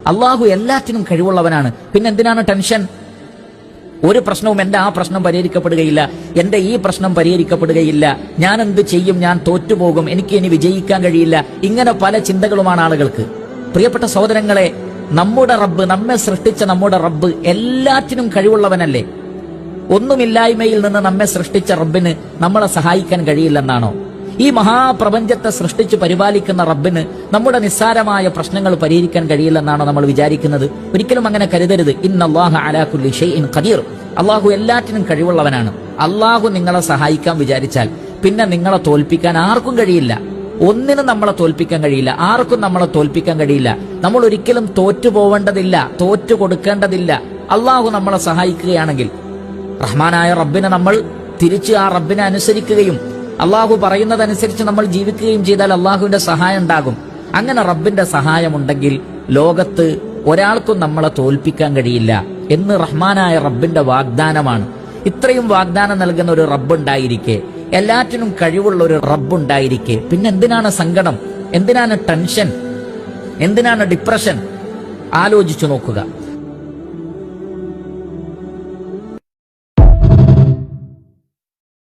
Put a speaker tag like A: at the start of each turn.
A: അള്ളാഹു എല്ലാറ്റിനും കഴിവുള്ളവനാണ്. പിന്നെന്തിനാണ് ടെൻഷൻ? ഒരു പ്രശ്നവും എന്റെ ആ പ്രശ്നം പരിഹരിക്കപ്പെടുകയില്ല, എന്റെ ഈ പ്രശ്നം പരിഹരിക്കപ്പെടുകയില്ല, ഞാൻ എന്ത് ചെയ്യും, ഞാൻ തോറ്റുപോകും, എനിക്ക് ഇനി വിജയിക്കാൻ കഴിയില്ല, ഇങ്ങനെ പല ചിന്തകളുമാണ് ആളുകൾക്ക്. പ്രിയപ്പെട്ട സഹോദരങ്ങളെ, നമ്മുടെ റബ്ബ്, നമ്മെ സൃഷ്ടിച്ച നമ്മുടെ റബ്ബ് എല്ലാറ്റിനും കഴിവുള്ളവനല്ലേ? ഒന്നുമില്ലായ്മയിൽ നിന്ന് നമ്മെ സൃഷ്ടിച്ച റബ്ബിന് നമ്മളെ സഹായിക്കാൻ കഴിയില്ലെന്നാണോ? ഈ മഹാപ്രപഞ്ചത്തെ സൃഷ്ടിച്ച് പരിപാലിക്കുന്ന റബ്ബിന് നമ്മുടെ നിസ്സാരമായ പ്രശ്നങ്ങൾ പരിഹരിക്കാൻ കഴിയില്ലെന്നാണോ നമ്മൾ വിചാരിക്കുന്നത്? ഒരിക്കലും അങ്ങനെ കരുതരുത്. ഇന്നല്ലാഹ അലാ കുല്ലി ഷൈഇൻ ഖദീർ. അള്ളാഹു എല്ലാറ്റിനും കഴിവുള്ളവനാണ്. അള്ളാഹു നിങ്ങളെ സഹായിക്കാൻ വിചാരിച്ചാൽ പിന്നെ നിങ്ങളെ തോൽപ്പിക്കാൻ ആർക്കും കഴിയില്ല. ഒന്നിനും നമ്മളെ തോൽപ്പിക്കാൻ കഴിയില്ല, ആർക്കും നമ്മളെ തോൽപ്പിക്കാൻ കഴിയില്ല. നമ്മൾ ഒരിക്കലും തോറ്റുപോവേണ്ടതില്ല, തോറ്റു കൊടുക്കേണ്ടതില്ല. അള്ളാഹു നമ്മളെ സഹായിക്കുകയാണെങ്കിൽ റഹ്മാനായ റബ്ബിനെ നമ്മൾ തിരിച്ച് ആ റബ്ബിനെ അനുസരിക്കുകയും അള്ളാഹു പറയുന്നതനുസരിച്ച് നമ്മൾ ജീവിക്കുകയും ചെയ്താൽ അള്ളാഹുവിന്റെ സഹായം ഉണ്ടാകും. അങ്ങനെ റബ്ബിന്റെ സഹായമുണ്ടെങ്കിൽ ലോകത്ത് ഒരാൾക്കും നമ്മളെ തോൽപ്പിക്കാൻ കഴിയില്ല എന്ന് റഹ്മാനായ റബ്ബിന്റെ വാഗ്ദാനമാണ്. ഇത്രയും വാഗ്ദാനം നൽകുന്ന ഒരു റബ്ബുണ്ടായിരിക്കെ, എല്ലാറ്റിനും കഴിവുള്ള ഒരു റബ്ബുണ്ടായിരിക്കെ, പിന്നെ എന്തിനാണ് സങ്കടം, എന്തിനാണ് ടെൻഷൻ, എന്തിനാണ് ഡിപ്രഷൻ? ആലോചിച്ചു നോക്കുക.